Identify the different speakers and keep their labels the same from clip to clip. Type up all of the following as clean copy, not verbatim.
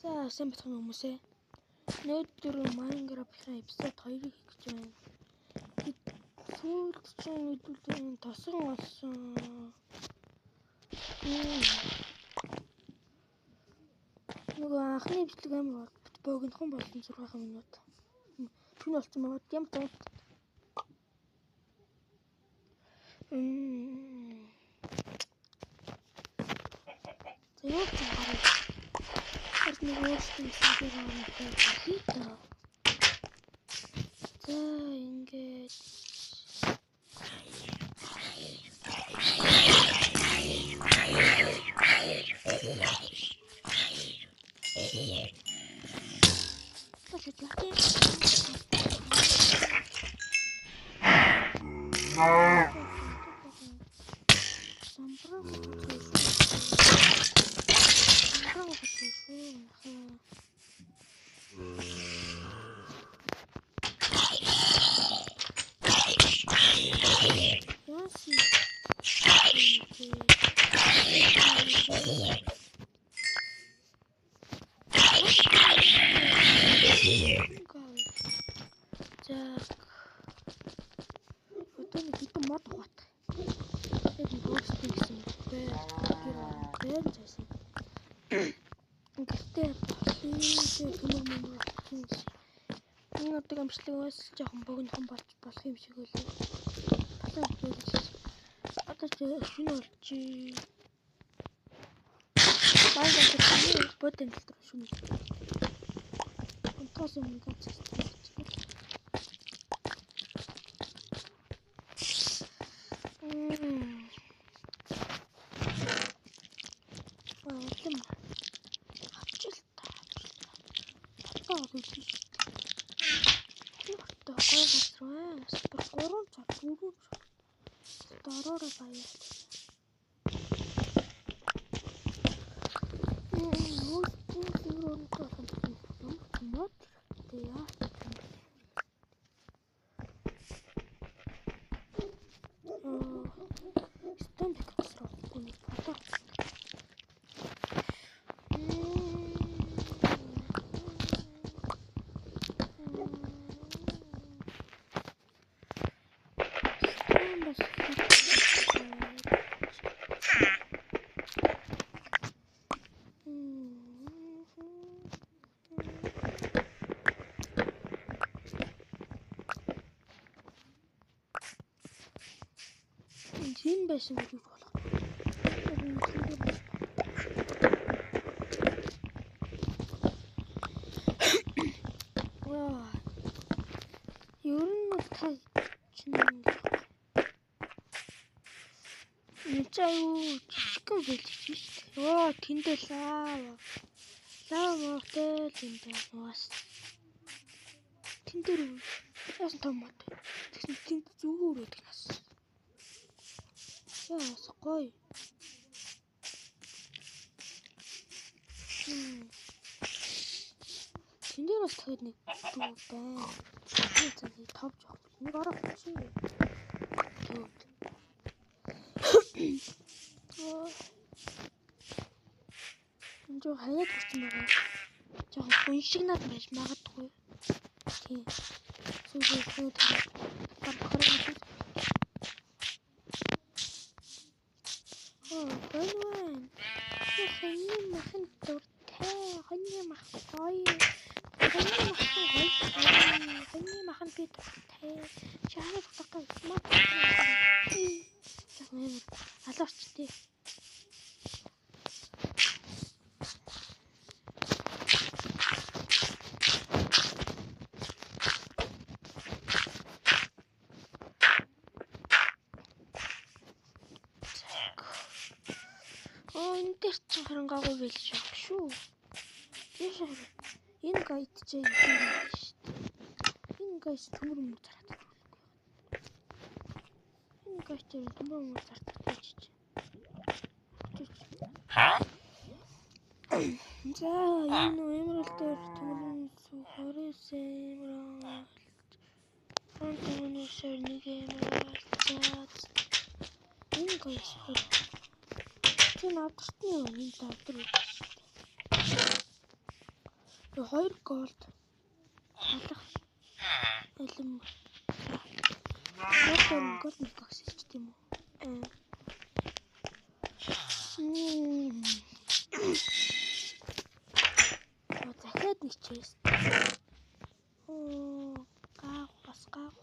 Speaker 1: За сайн бацхан хүмүүсээ. Өнөөдөр Minecraft-ийн episode 2-ыг хийх гэж байна. Сүүлд чинь хэдүүлэн тосон болсон. Нөгөө анхны бичлэг амар богинохон болсон 6 минут. Түн болсон мод юм тоо. Нэг өөрсдөө хийсэн хийтээ. За ингээд амжилтгаас жоохон богинохон болох юм шиг үлээ. Одоо шинэ болчих. Баярлалаа. Бодсон дотор шинэ. Онтоос өмнө гацчих. Жин байсан гэж болох. Ер нь та чинь юу чичгэн хэлж шүү дээ. Тэндээ лава мотэл юм байна. Тэн дээр яасан том мод. Тэгсэн тэнд зүгээр байдаг нас. Яас гоё. Тэн дээр бас тэгэд нэг дүү байна. Цааны товж авах. Нэг орох чи. Энд хаяад хүрсэн байгаа. Жохон хүн шиг над байж магадгүй. Тийм. Сүүлийн энэ ч харангаагүй байж байгаа шүү. Энэ гайд чи юм шүү дээ. Энэ гайд төмөр мөр зараад байгаа. Энэ гайд төмөр мөр зараад байж чи. За энэ эмрэл дээр төмөр сухарис эмрэл. Фонтоношэр нэг эмрэл. Энэ гайд энэ авдагтны энэ тавдар. 2 голд. Халах. Элэм. Гол нэг агсч тийм үү? Захиад нэг чест. Бас гав.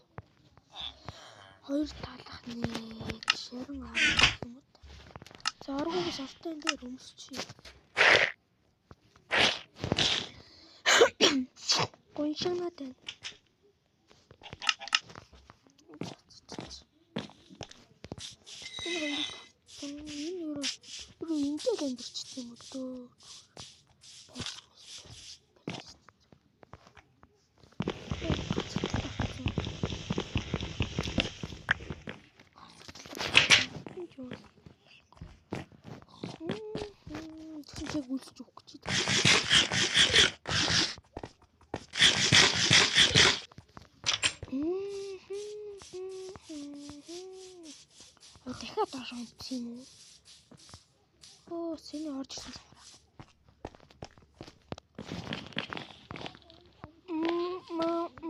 Speaker 1: 2 талах нэг ширэн авах юм уу? За оргоос ортын дээр өмсчий. Гоншигнаад байна. Энэ юу ингээл амьдэрчтэй юм дөө. Тэгсээ гүйлж өгөх гэж байна. Дахиад доош унтсан юм уу? Сэний орж ирсэн цагаараа.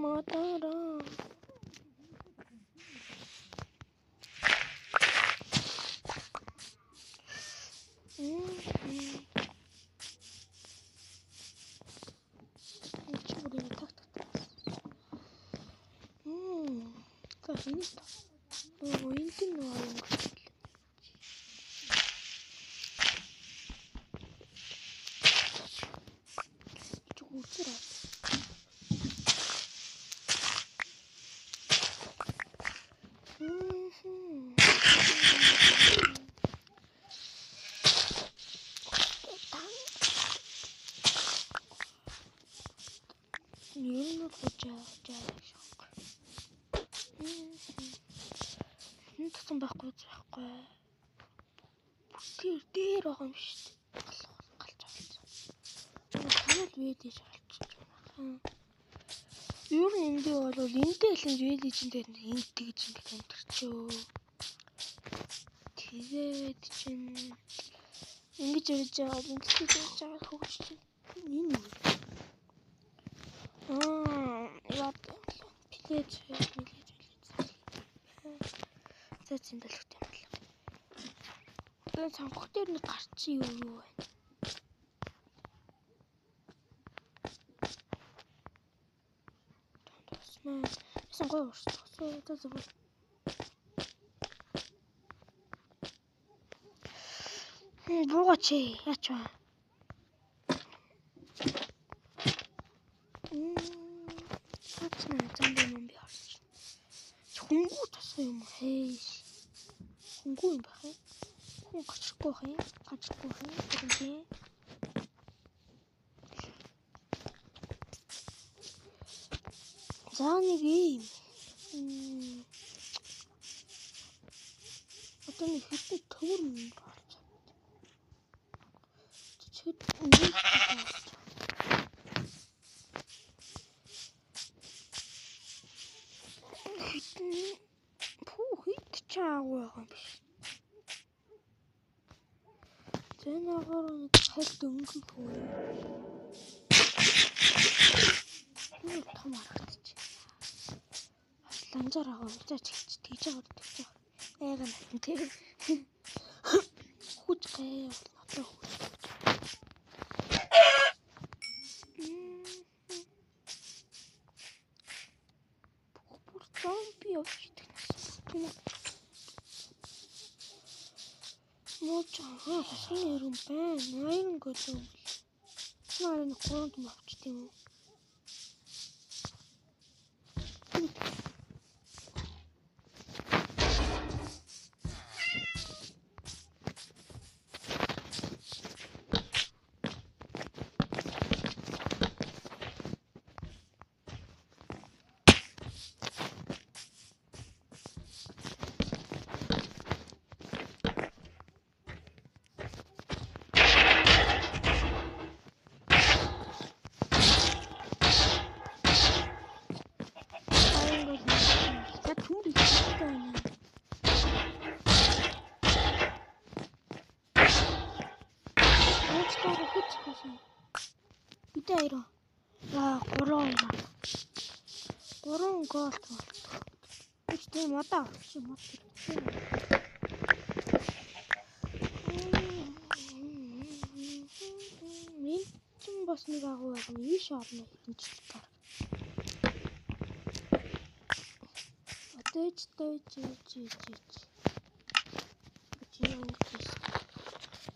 Speaker 1: Матара. Чигүрээ так. Кафений. Интэн нөө юм. Чигүрээ. Юу жаа. Энэ тусам байхгүй. Тэр байгаа юм шүү дээ. Галж олцсон. Танад видеж олчих юм. Юу нэндээ бол эндээ л видежэн дээр энд тэгж ингэж амтэрчөө. Тэгээд чинь ингэж ярьж байгаа ингэж ярьж байгаа хөгж чинь энэ юу? Яа плеж за зэмбэлэгт юм байна. Тэгээ сонгох дээр нэг гарчих юу байна. Эсэн гоё уурсан. Зөв. Буугач яач вэ? Сачна зомби момби харч. Хүнгүү тусах юм хээ. Хүнгүү юм бах юм. Хүн гачрахгүй хээ. Гэнэ. За нэг юм. Одоо нэг хэдэн төвөр юм болж байна. Чичгэд үгүй. Хит чаагүй байгаа юм биш. Зэнэгээр нэг хальт өнгөн хөө. Энэ том харагдаж байна. Ламжаар байгаа юм чаач тэгж байгаа. Эга натан тий. Хүч гээ одоо хүч. Бүр зомби явчихдаг. Моочаа хасны юм байна. Аян гэдэг. Нарын хонд мавчт юм. Идэ ирээ. За 3 голд бол. Үгүй тийм одоо чи мод. Мен чин бас нэг агуу яг нь ийш орно хин ч гар. Отэж.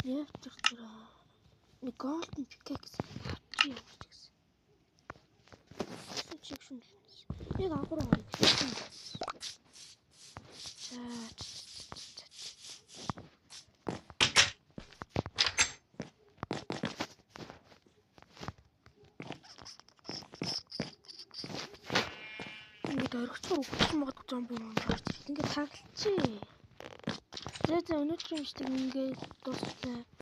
Speaker 1: Явчихтра. Нэг голден пикэкс чи явчихсан. Чиг шүн. Яг агуу орно. За. Ингээд оргицоор өгсөн магадгүй зомби юм байна. Ингээд таглалчи. За өнөөдрийн бичлэг ингээд дуусна.